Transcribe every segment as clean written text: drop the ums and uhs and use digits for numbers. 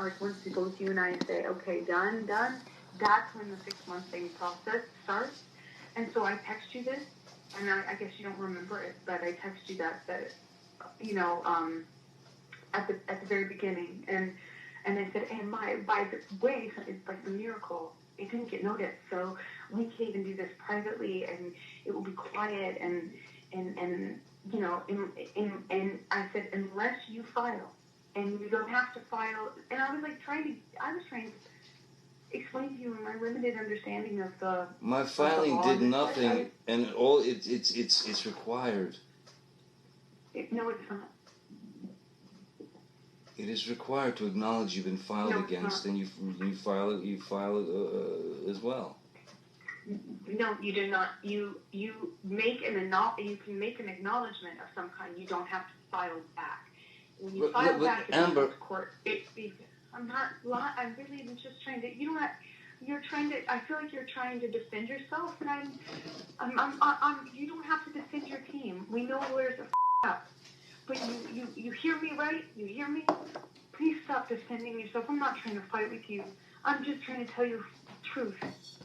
like once both you and I say, okay, done, that's when the 6-month thing process starts. And so I text you this, and I guess you don't remember it, but I text you that you know, at the very beginning, and I said, and by the way, it's like a miracle. It didn't get noticed, so we can even do this privately, and it will be quiet, and you know, and I said, unless you file, and you don't have to file, and I was trying to explain to you my limited understanding of the. My filing did nothing, and all it's required. No, it's not. It is required to acknowledge you've been filed against, and you file it as well. No, you do not. You make you can make an acknowledgement of some kind. You don't have to file back. When you file back to Amber, the court, I'm really just trying to. You're trying to. I feel like you're trying to defend yourself, and I'm. You don't have to defend your team. We know lawyers are up. But you hear me, right? You hear me? Please stop defending yourself. I'm not trying to fight with you. I'm just trying to tell you truth.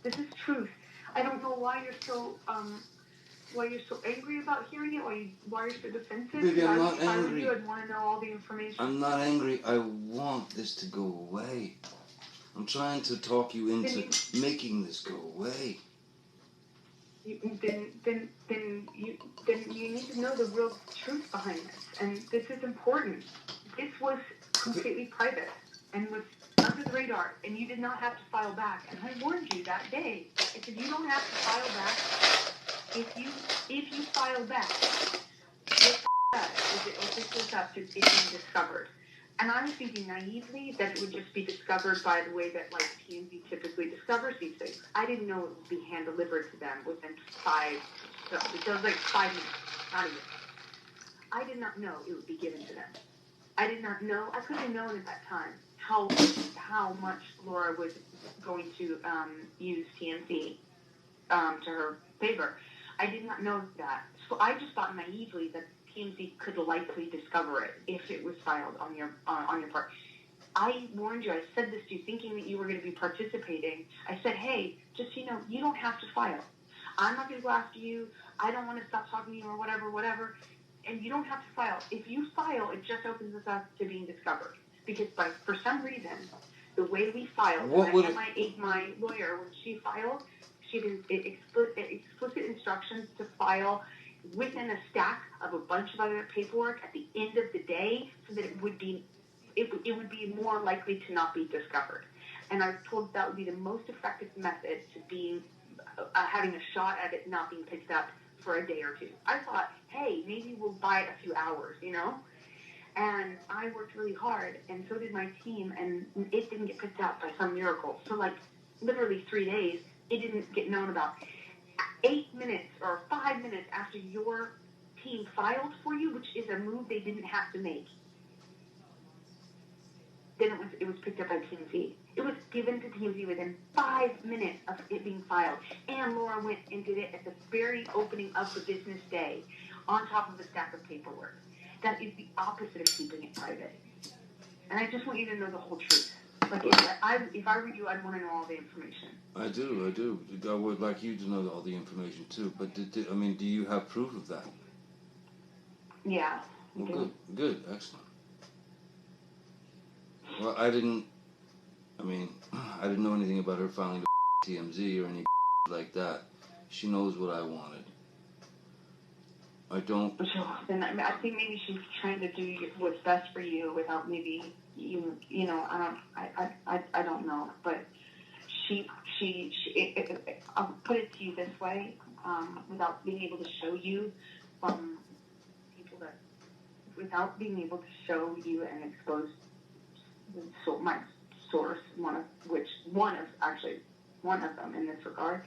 This is truth. I don't know why you're so angry about hearing it. Why you're so defensive. Baby, I'm not angry. I'd want to know all the information. I'm not angry. I want this to go away. I'm trying to talk you into making this go away. Then you need to know the real truth behind this, and this is important. This was completely private and was under the radar, and you did not have to file back. And I warned you that day. I said you don't have to file back. If you file back, what is it opens up to being discovered. And I was thinking naively that it would just be discovered by the way that TMZ typically discovers these things. I didn't know it would be hand delivered to them within 5 minutes, not even. I did not know it would be given to them. I did not know. I couldn't have known at that time how much Laura was going to use TMZ to her favor. I did not know that. So I just thought naively that TMZ could likely discover it if it was filed on your part. I warned you. I said this to you thinking that you were going to be participating. I said, hey, just so you know, you don't have to file. I'm not going to go after you. I don't want to stop talking to you or whatever. And you don't have to file. If you file, it just opens us up to being discovered. Because for some reason, the way we filed, my lawyer, when she filed, she did explicit instructions to file within a stack of a bunch of other paperwork at the end of the day, so that it would be more likely to not be discovered. And I was told that would be the most effective method to being having a shot at it not being picked up for a day or two. I thought, hey, maybe we'll buy it a few hours, you know. And I worked really hard, and so did my team, and it didn't get picked up by some miracle. So literally 3 days, it didn't get known about. 8 minutes or 5 minutes after your team filed for you, which is a move they didn't have to make, then it was picked up by TMZ. It was given to TMZ within 5 minutes of it being filed. And Laura went and did it at the very opening of the business day on top of a stack of paperwork. That is the opposite of keeping it private. And I just want you to know the whole truth. If I were you, I'd want to know all the information. I do. I would like you to know all the information too. But do you have proof of that? Yeah. Well, good, excellent. Well, I didn't know anything about her filing to TMZ or any like that. She knows what I wanted. I don't. Then I think maybe she's trying to do what's best for you without maybe I don't know, but I'll put it to you this way, without being able to show you from people without being able to show you and expose my source, one of them in this regard.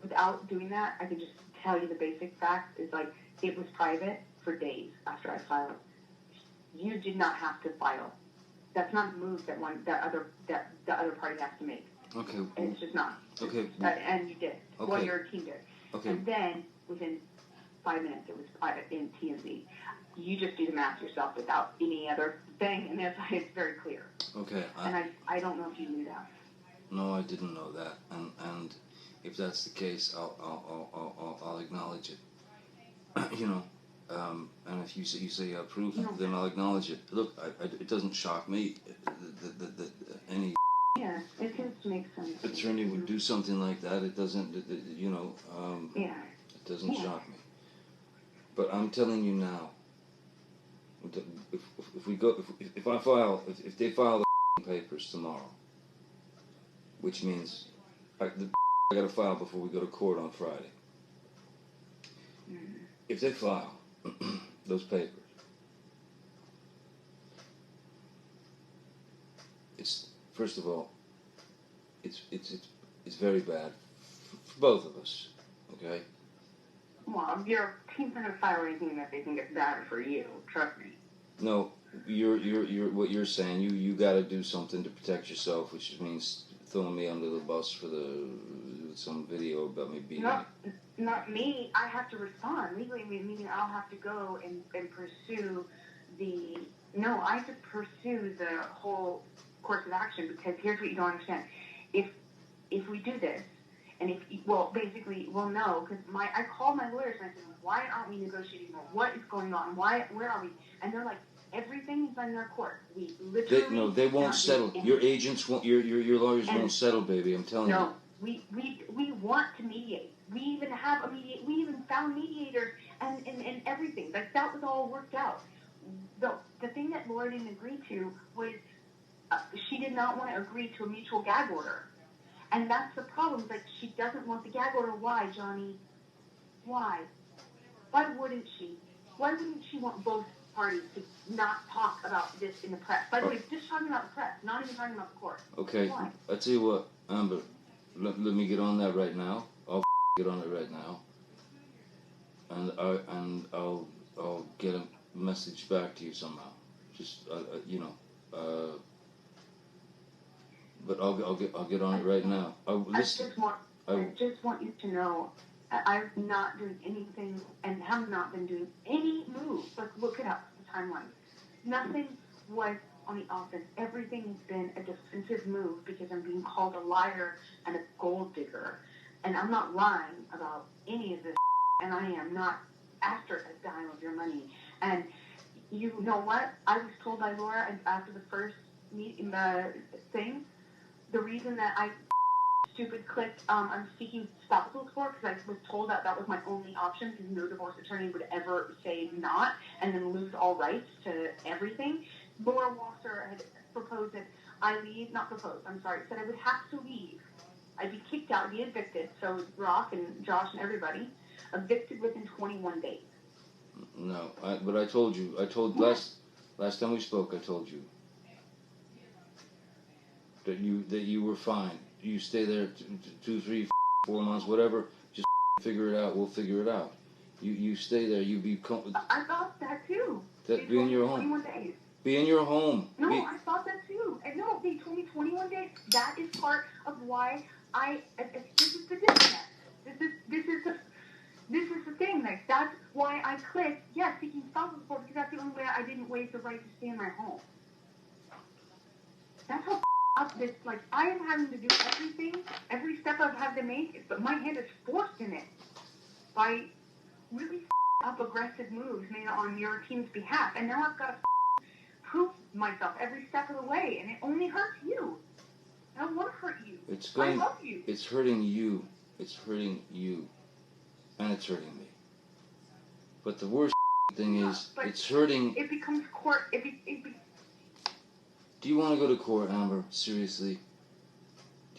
Without doing that, I could just tell you the basic fact is it was private for days after I filed. You did not have to file. That's not a move that the other party has to make. Okay. And it's just not. Okay. And you did. Okay. Well, your team did. Okay. And then within 5 minutes it was private in TMZ. You just do the math yourself without any other thing, and it's very clear. Okay. And I don't know if you knew that. No, I didn't know that, and if that's the case, I'll acknowledge it. You know, and if you say you have proof, then I'll acknowledge it. Look, it doesn't shock me that any it seems to make sense. attorney would do something like that. It doesn't, you know, it doesn't shock me. But I'm telling you now, if they file the papers tomorrow, which means I got to file before we go to court on Friday. If they file those papers, it's, first of all, it's very bad for both of us. Okay. Well, your team's not going to file anything that they think is bad for you. Trust me. No, you're what you're saying. You got to do something to protect yourself, which means throwing me under the bus for some video about me beating. Not me. I have to respond legally. Meaning I'll have to go and pursue the. No, I have to pursue the whole course of action, because here's what you don't understand. If we do this, and basically, no, because I called my lawyers and I said, why aren't we negotiating more? What is going on? Where are we? And they're like, everything is in their court. We literally they won't settle. Your agents won't. Your lawyers won't settle, baby. I'm telling you. No, we want to mediate. We even have a mediate. We even found mediators and everything. Like, that was all worked out. The thing that Laura didn't agree to was she did not want to agree to a mutual gag order. And that's the problem. Like, she doesn't want the gag order. Why, Johnny? Why? Why wouldn't she? Why wouldn't she want both parties to not talk about this in the press? By the way, just talking about the press, not even talking about the court. Okay. Why? I tell you what, Amber, let me get on that right now. I'll get on it right now. And I'll get a message back to you somehow. Just but I'll get on it right now. I just want you to know, I'm not doing anything and have not been doing any moves. Like, look it up, the timeline. Nothing was on the offense. Everything has been a defensive move because I'm being called a liar and a gold digger. And I'm not lying about any of this, and I am not after a dime of your money. And you know what? I was told by Laura after the first thing, the reason that I clicked I'm seeking spousal support, because I was told that was my only option, because no divorce attorney would ever say not and then lose all rights to everything. Laura Wasser had proposed that I leave, said I would have to leave. I'd be kicked out, be evicted, so Rock and Josh and everybody, evicted within 21 days. No, but I told you, last time we spoke, I told you that you were fine. You stay there 2, 3, 4 months, whatever. Just figure it out. We'll figure it out. You stay there. You be. I thought that too. Be in your home. 21 days. Be in your home. No, I thought that too. And no, they told me 21 days. That is part of why this is the disconnect. This is the thing. Like, that's why I clicked yes, seeking spousal support, because that's the only way I didn't waive the right to stay in my home. That's how up this, like, I am having to do everything, every step I've had to make, but my hand is forced in it by really up aggressive moves made on your team's behalf. And now I've got to prove myself every step of the way, and it only hurts you. I don't want to hurt you. I love you. It's hurting you. It's hurting you. And it's hurting me. But the worst thing is, it's hurting. It becomes court. Do you want to go to court, Amber? Seriously? Do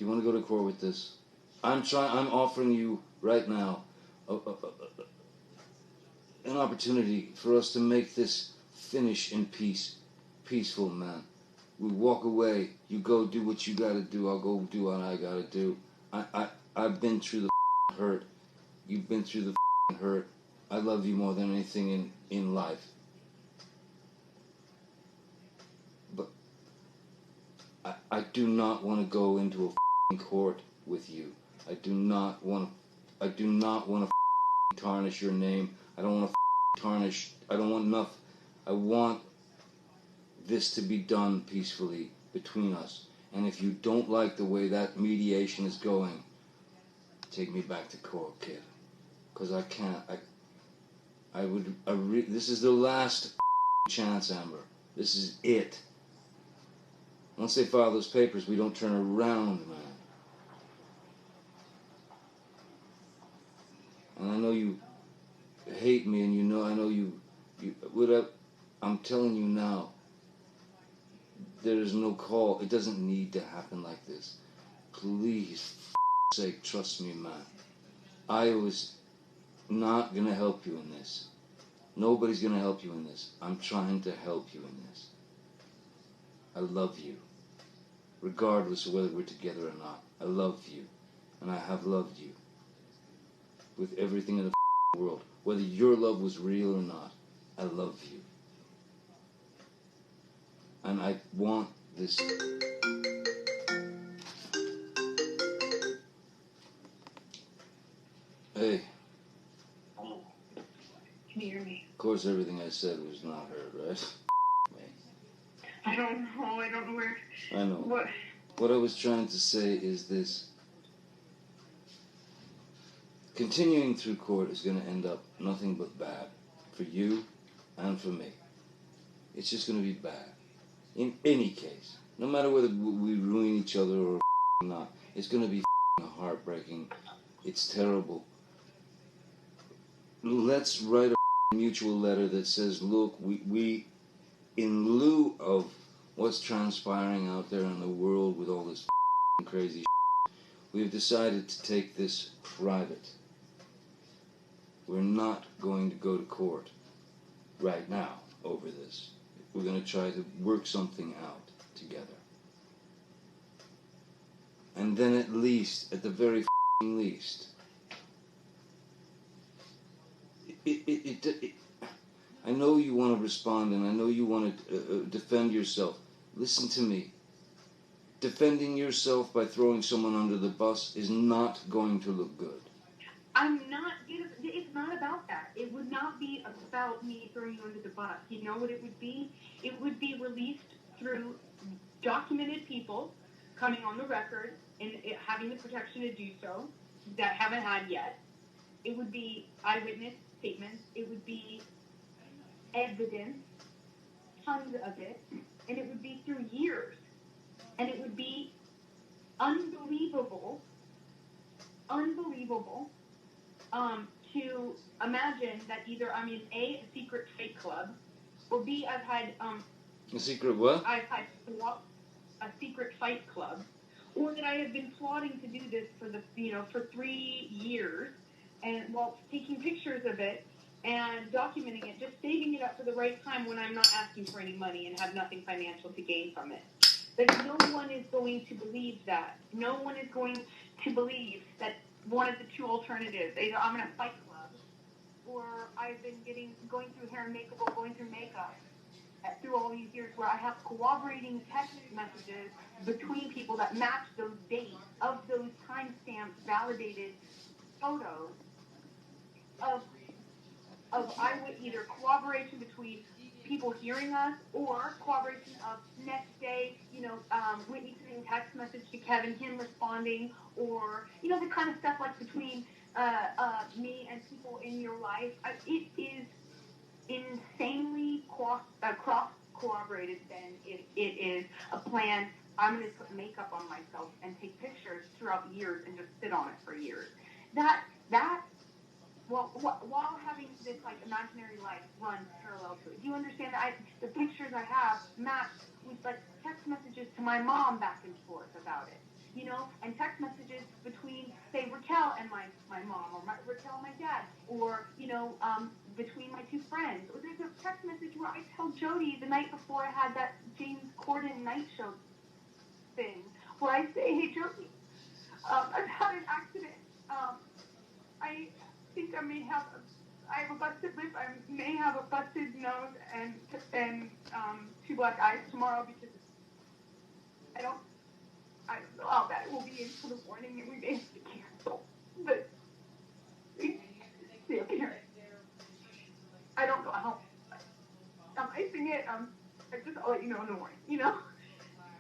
you want to go to court with this? I'm offering you right now an opportunity for us to make this finish in peace. Peaceful, man. We walk away. You go do what you gotta do. I'll go do what I gotta do. I've been through the hurt. You've been through the hurt. I love you more than anything in life. But I do not want to go into a court with you. I do not want to tarnish your name. I don't want to tarnish. I don't want enough. I want this to be done peacefully between us. And if you don't like the way that mediation is going, take me back to court, kid. Because I can't. This is the last chance, Amber. This is it. Once they file those papers, we don't turn around, man. And I know you hate me, and I know you I'm telling you now, there is no call. It doesn't need to happen like this. Please, for sake, trust me, man. I was not going to help you in this. Nobody's going to help you in this. I'm trying to help you in this. I love you. Regardless of whether we're together or not. I love you. And I have loved you. With everything in the world. Whether your love was real or not. I love you. And I want this. Hey. Can you hear me? Of course, everything I said was not heard, right? I don't know. I don't know where. I know. What I was trying to say is this. Continuing through court is going to end up nothing but bad. For you and for me. It's just going to be bad. In any case. No matter whether we ruin each other or not. It's going to be heartbreaking. It's terrible. Let's write a mutual letter that says, look, we in lieu of what's transpiring out there in the world with all this crazy we've decided to take this private. We're not going to go to court right now over this. We're going to try to work something out together. And then at least, at the very least, I know you want to respond and I know you want to defend yourself. Listen to me. Defending yourself by throwing someone under the bus is not going to look good. It's not about that. It would not be about me throwing you under the bus. You know what it would be? It would be released through documented people coming on the record and having the protection to do so that haven't had yet. It would be eyewitness statements. It would be evidence, tons of it, and it would be through years. And it would be unbelievable, to imagine that either I'm in a secret fake club, or B, I've had a secret what? I've had a secret fight club, or that I have been plotting to do this for 3 years, and while taking pictures of it and documenting it, just saving it up for the right time when I'm not asking for any money and have nothing financial to gain from it. Like, no one is going to believe that. No one is going to believe that one of the two alternatives, either I'm in a fight club, or I've been going through hair and makeup, or going through makeup through all these years, where I have corroborating text messages between people that match those dates of those timestamps, validated photos of either corroboration between people hearing us, or corroboration of next day, Whitney sending text message to Kevin, him responding, or, the kind of stuff like between me and people in your life. It is insanely cross-corroborated than it is a plan. I'm going to put makeup on myself and take pictures throughout years and just sit on it for years. While having this imaginary life run parallel to it. Do you understand that the pictures I have match with text messages to my mom back and forth about it, and text messages between, say, Raquel and my mom, or Raquel and my dad, or between my two friends. Or there's a text message where I tell Jody the night before I had that James Corden night show thing, where I say, hey Jody, I've had an accident. I think I have a busted lip. I may have a busted nose and 2 black eyes tomorrow, because I don't know how bad it will be until the morning, and we may have to cancel. But can I'll let you know in the morning, you know?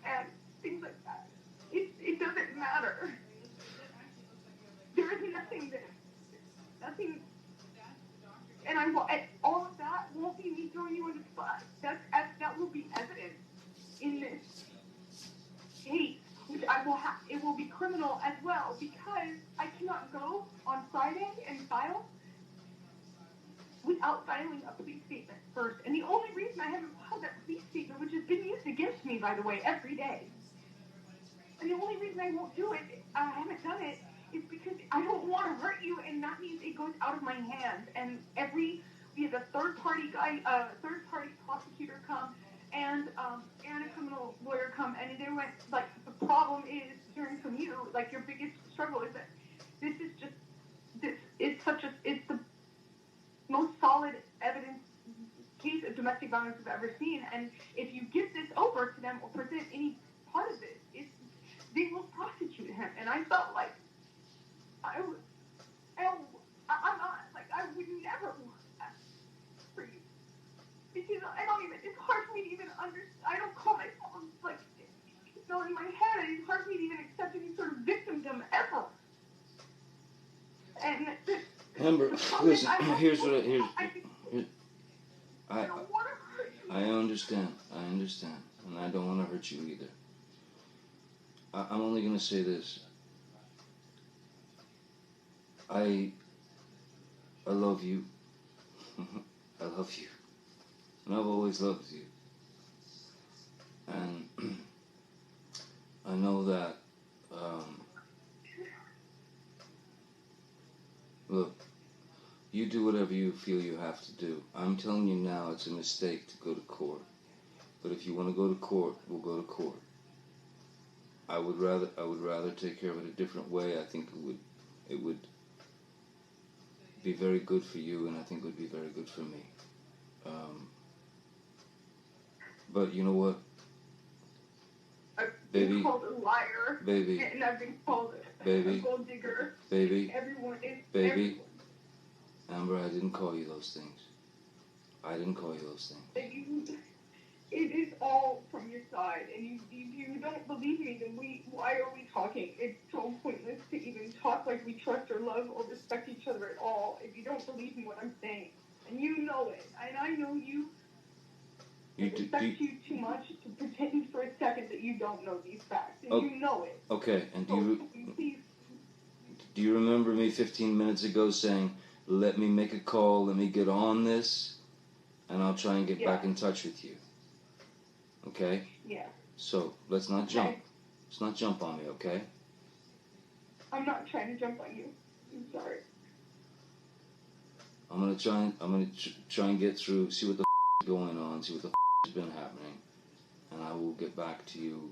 And things like that. It doesn't matter. There is nothing, and all of that won't be me throwing you under the bus. That will be evidence in this case, which I will have. It will be criminal as well, because I cannot go on Friday and file without filing a police statement first. And the only reason I haven't filed that police statement, which has been used against me, by the way, every day, and the only reason I won't do it, I haven't done it, is because I don't want to hurt you, and that means it goes out of my hands. And we had a third-party prosecutor come, and a criminal lawyer come, and they went, like, the problem is, hearing from you, like, your biggest struggle is that this is just, it's the most solid evidence case of domestic violence I've ever seen, and if you give this over to them or present any part of this, they will prosecute him. And I felt like I'm not, like, I would never want that for you. Because it's hard for me to even understand, I don't call myself, like, it's not in my head, it's hard for me to even accept any sort of victimdom ever. And Amber, listen, here's what I don't want to hurt you. I understand, and I don't want to hurt you either. I'm only going to say this. I love you. I love you. And I've always loved you. And I know that, look, you do whatever you feel you have to do. I'm telling you now, it's a mistake to go to court. But if you want to go to court, we'll go to court. I would rather take care of it a different way. I think it would be very good for you, and I think it would be very good for me. But you know what, I've baby, been called a liar, baby, and I've been called a gold digger. Baby, everyone is baby, Amber, I didn't call you those things. I didn't call you those things. It is all from your side, and if you don't believe me, then why are we talking? It's so pointless to even talk like we trust or love or respect each other at all if you don't believe in what I'm saying. And you know it, and I know you. I respect you too much to pretend for a second that you don't know these facts, and you know it. Okay, and do you remember me 15 minutes ago saying, let me make a call, let me get on this, and I'll try and get back in touch with you? Okay? Yeah. So, let's not jump. Let's not jump on me, okay? I'm not trying to jump on you. I'm sorry. I'm gonna try and get through, see what the is going on, see what the has been happening, and I will get back to you.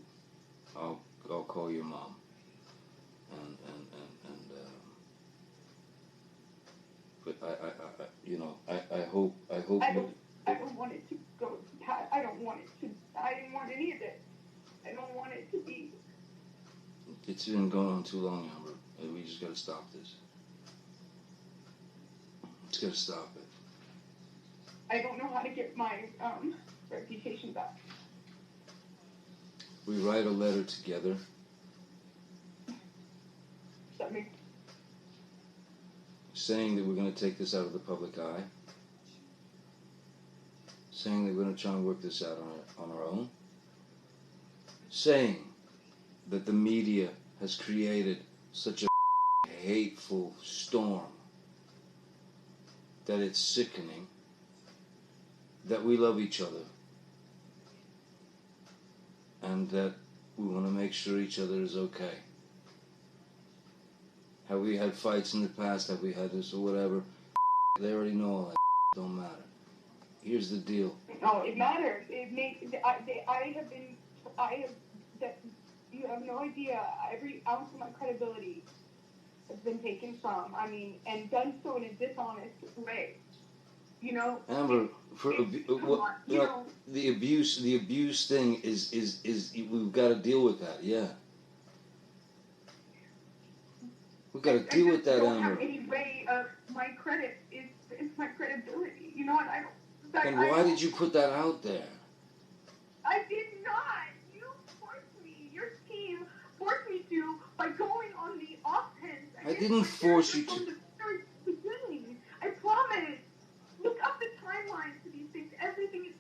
I'll call your mom, and but I you know, I hope I don't want it to go past. I didn't want any of it. I don't want it to be. It's been going on too long, Amber. We just gotta stop this. Just gotta stop it. I don't know how to get my reputation back. We write a letter together. That makes saying that we're going to take this out of the public eye, saying that we're going to try and work this out on our own, saying that the media has created such a hateful storm that it's sickening, that we love each other, and that we want to make sure each other is okay. Have we had fights in the past? Have we had this or whatever? They already know all that. Don't matter. Here's the deal. No, it matters. You have no idea. Every ounce of my credibility has been taken from. I mean, and done so in a dishonest way. You know. Amber, the abuse thing is we've got to deal with that. Yeah. We've got to deal with that, Amber. I don't have any way of my credit is my credibility. You know what? And why did you put that out there? I did not. You forced me. Your team forced me to by going on the offense. I didn't force you to. From the very beginning. I promise. Look up the timelines to these things. Everything is.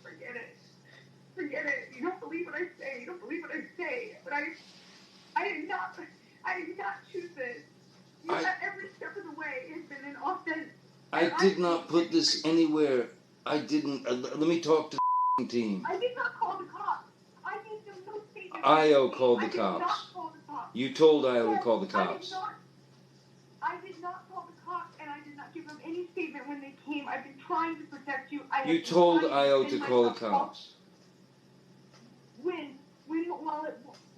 Forget it. Forget it. You don't believe what I say. You don't believe what I say. But I did not choose this. Every step of the way has been an offense. I did not put this anywhere. I didn't. Let me talk to the team. I did not call the cops. I gave them no statement. IO called the I did cops. not call the cops. You told IO to call the cops. I did not call the cops, and I did not give them any statement when they came. I've been trying to protect you. You told IO to call the cops.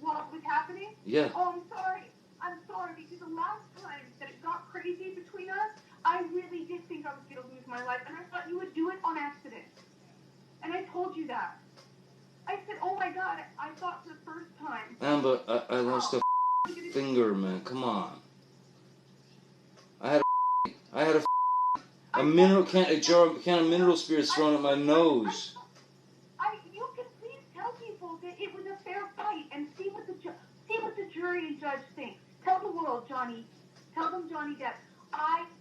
While it was happening? Yeah. Oh, I'm sorry. I'm sorry, because the last time that it got crazy between us, I really did think I was going to lose my life, and I thought you would do it on accident. And I told you that. I said, oh my God, I thought for the first time. Amber, I lost a finger, man. Come on. I had a mineral can of mineral spirits thrown at my nose. You can please tell people that it was a fair fight and see what the jury and judge think. Tell the world, Johnny. Tell them Johnny Depp.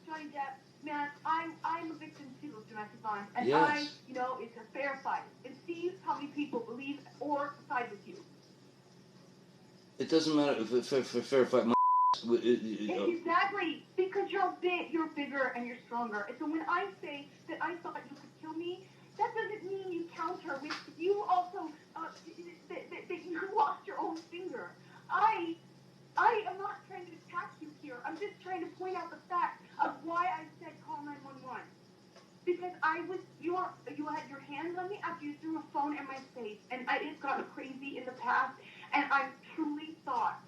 Johnny Depp, man, I'm a victim too of domestic violence, and yes. It's a fair fight. And see how many people believe or side with you. It doesn't matter if it's a fair fight. Exactly, because you're bigger and you're stronger. And so when I say that I thought you could kill me, that doesn't mean you counter with you also that you lost your own finger. I am not trying to attack you here. I'm just trying to point out the fact of why I said call 911. Because you had your hands on me after you threw a phone in my face, and I had gotten crazy in the past, and I truly thought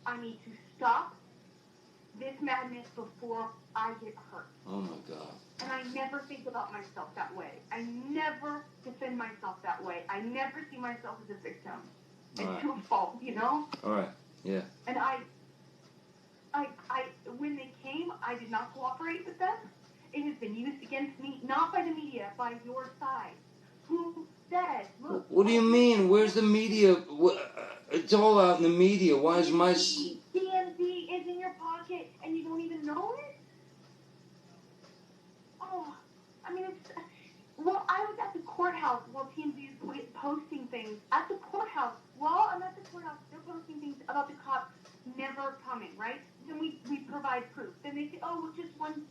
I need to stop this madness before I get hurt. Oh my God. And I never think about myself that way. I never defend myself that way. I never see myself as a victim. It's to a fault, All right. Yeah. And when they came, I did not cooperate with them. It has been used against me, not by the media, by your side. Who said, look... What do you mean? Where's the media? It's all out in the media. Why is my... TMZ is in your pocket and you don't even know it? Oh, I mean, well, I was at the courthouse while TMZ is posting things. At the courthouse, while I'm at the courthouse, they're posting things about the cops never coming, right? Then we provide proof. Then they say, oh, just one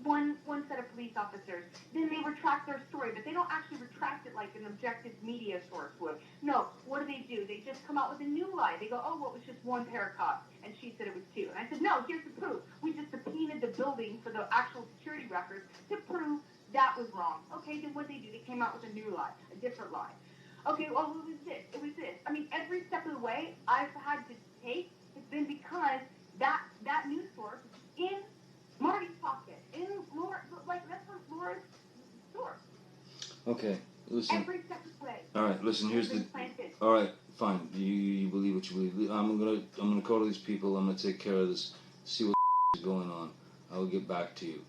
set of police officers. Then they retract their story, but they don't actually retract it like an objective media source would. No, what do? They just come out with a new lie. They go, oh, well, it was just one pair of cops, and she said it was two. And I said, no, here's the proof. We just subpoenaed the building for the actual security records to prove that was wrong. Okay, then what did they do? They came out with a new lie, a different lie. Okay, well, it was this. It was this. I mean, every step of the way I've had to take has been because that news source is in Marty's pocket, in Laura, that's Laura's source. Okay, listen. Every step of the way. All right, listen. Here's the. All right, fine. You believe what you believe. I'm gonna call these people. I'm gonna take care of this. See what is going on. I'll get back to you.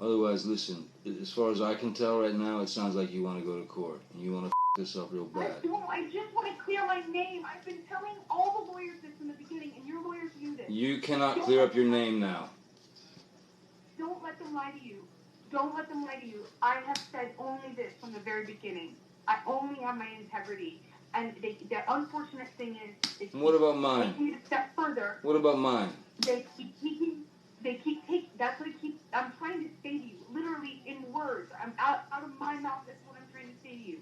Otherwise, listen. As far as I can tell right now, it sounds like you want to go to court and you want to this up real bad. I just want to clear my name. I've been telling all the lawyers this from the beginning, and your lawyers knew this. You cannot clear up your name now. Don't let them lie to you. Don't let them lie to you. I have said only this from the very beginning. I only have my integrity. And the unfortunate thing is... What about mine? Taking it a step further. What about mine? They keep taking... That's what I'm trying to say to you. Literally in words. I'm out of my mouth. That's what I'm trying to say to you.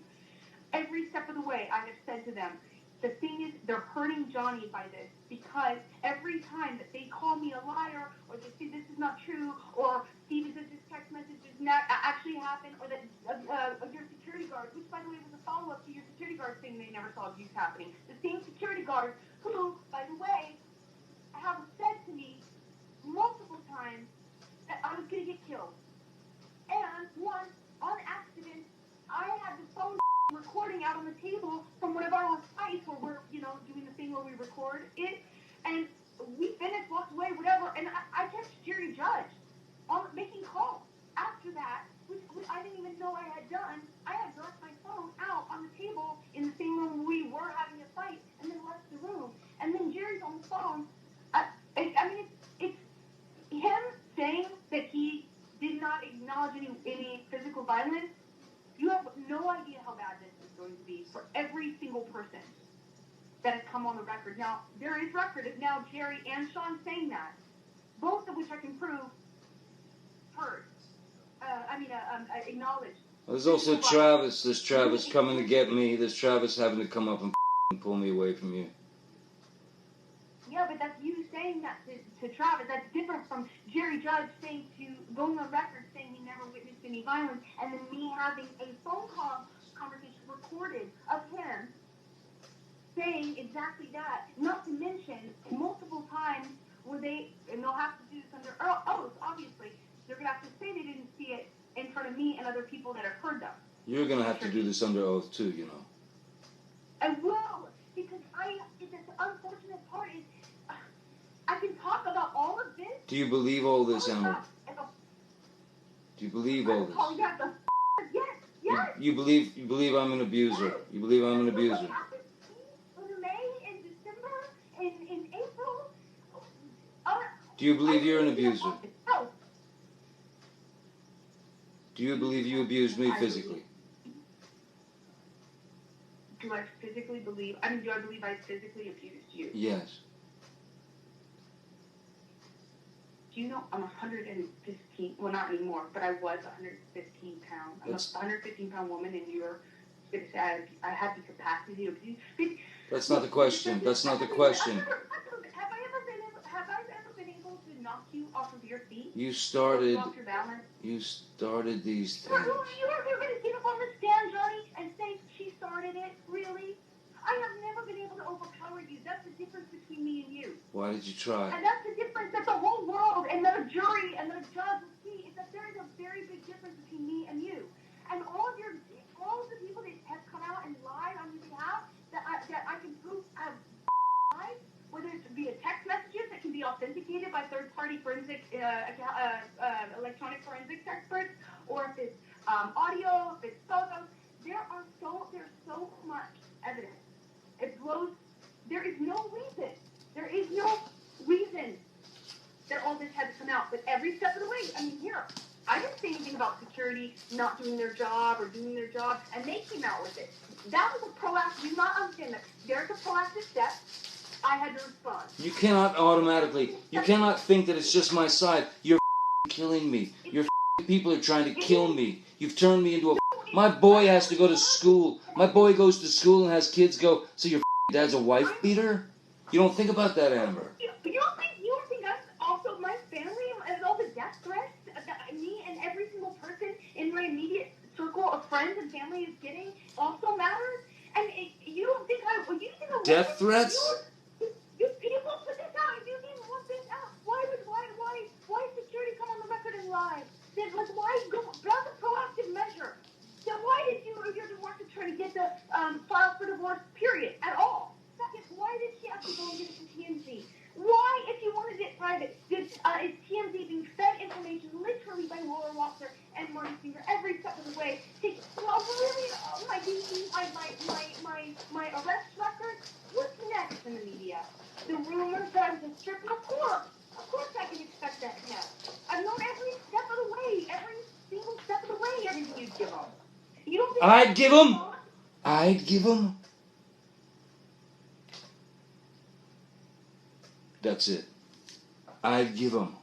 Every step of the way, I have said to them, the thing is, they're hurting Johnny by this, because every time that they call me a liar, or they say this is not true, or Steven says this text message did not actually happen, or that your security guard, which by the way was a follow-up to your security guard saying they never saw abuse happening, the same security guard who, by the way, have said to me multiple times that I was going to get killed. And once, on accident, I had the phone recording out on the table from one of our fights where we're, doing the thing where we record it, and we finished, walked away, whatever, and I kept jury judge on making calls. After that, which I didn't even know I had done, I had left my phone out on the table in the same violence, you have no idea how bad this is going to be for every single person that has come on the record. Now, there is record of now Jerry and Sean saying that, both of which I can prove, acknowledged. There's also Travis. There's Travis coming to get me. There's Travis having to come up and pull me away from you. Yeah, but that's you saying that to Travis. That's different from Jerry Judge saying going on record saying he never witnessed any violence, and then me having a phone call conversation recorded of him saying exactly that. Not to mention multiple times where and they'll have to do this under oath, obviously. They're going to have to say they didn't see it in front of me and other people that have heard them. You're going to have to do this under oath too, you know. I will, because the unfortunate part is, I can talk about all of this. Do you believe all this, Amber? Do you believe all this? Yes. You believe I'm an abuser. You believe I'm an abuser. In May, in December, in April. Do you believe you're an abuser? Do you believe you abused me physically? Do I physically believe? Do I believe I physically abused you? Yes. Do you know I'm 115? Well, not anymore, but I was 115 pounds. I'm a 115-pound woman, and you're going to say I have the capacity to abuse. That's not the question. That's not the question. Have I ever been able to knock you off of your feet? You started. Off your balance? You started these things. You are going to get up on the stand, Johnny, and say she started it? Really? I have never been able to overpower you. That's the difference between me and you. Why did you try? And that's the difference that the whole world and the jury and the judge will see, is that there is a very big difference between me and you. And all of the people that have come out and lied on your behalf, that I can prove have lied, whether it's via text messages that can be authenticated by third-party forensic, electronic forensics experts, or if it's audio, if it's photos, there's so much evidence. It blows. There is no reason that all this had to come out. But every step of the way, I didn't say anything about security not doing their job or doing their job, and they came out with it. That was a proactive. You do not understand that. There's a proactive step. I had to respond. You cannot automatically. You cannot think that it's just my side. You're killing me. Your people are trying to kill me. You've turned me into a. My boy has to go to school. My boy goes to school and has kids go. So your dad's a wife beater? You don't think about that, Amber. You don't think that's also my family and all the death threats that me and every single person in my immediate circle of friends and family is getting also matters? And you don't think I death threats? You people put this out. You didn't want this out. Why security come on the record and lie? Then why go? That's a proactive measure. Then why did your divorce attorney get the file for divorce period at all? Second, why did she have to go and get it from TMZ? Why, if you wanted it private, is TMZ being fed information literally by Laura Walker and Marty Singer every step of the way? My arrest record? What's next in the media? The rumors that I was a stripper? Of course I can expect that next. I've known every step of the way, every single step of the way, everything you'd give them. You don't think I'd give them. That's it. I'd give them.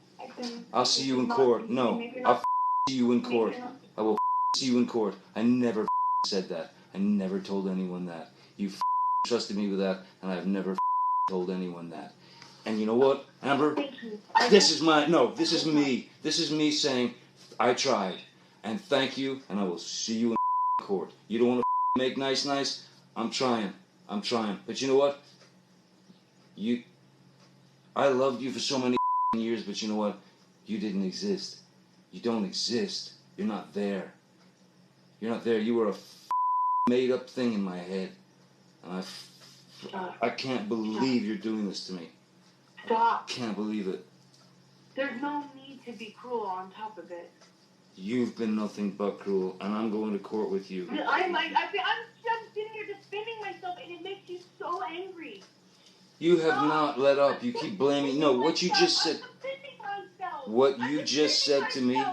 I'll see you in court. No, I'll see you in court. I will see you in court. I never said that. I never told anyone that. You trusted me with that, and I've never told anyone that. And you know what, Amber? This is me. This is me saying, I tried. And thank you, and I will see you in court. You don't want to make nice? I'm trying. But you know what? I loved you for so many years, but you know what? You didn't exist. You don't exist. You're not there. You were a made-up thing in my head. And I can't believe you're doing this to me. Stop. I can't believe it. There's no need to be cruel on top of it. You've been nothing but cruel, and I'm going to court with you. I'm sitting here defending myself, and it makes you so angry. You have not let up. You keep blaming. No, what you just said. What you just said to me.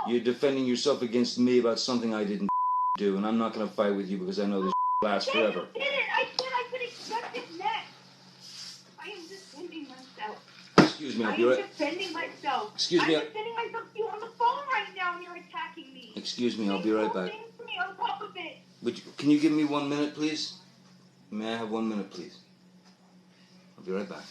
You're defending yourself against me about something I didn't do, and I'm not going to fight with you because I know this lasts forever. You did it! I said I could accept it next! I am defending myself. Excuse me, I'll be right... I am defending myself. Excuse me. I'm defending myself to you on the phone right now and you're attacking me. Excuse me, I'll be right back. To me on top of it. Can you give me 1 minute, please? May I have 1 minute, please? I'll be right back.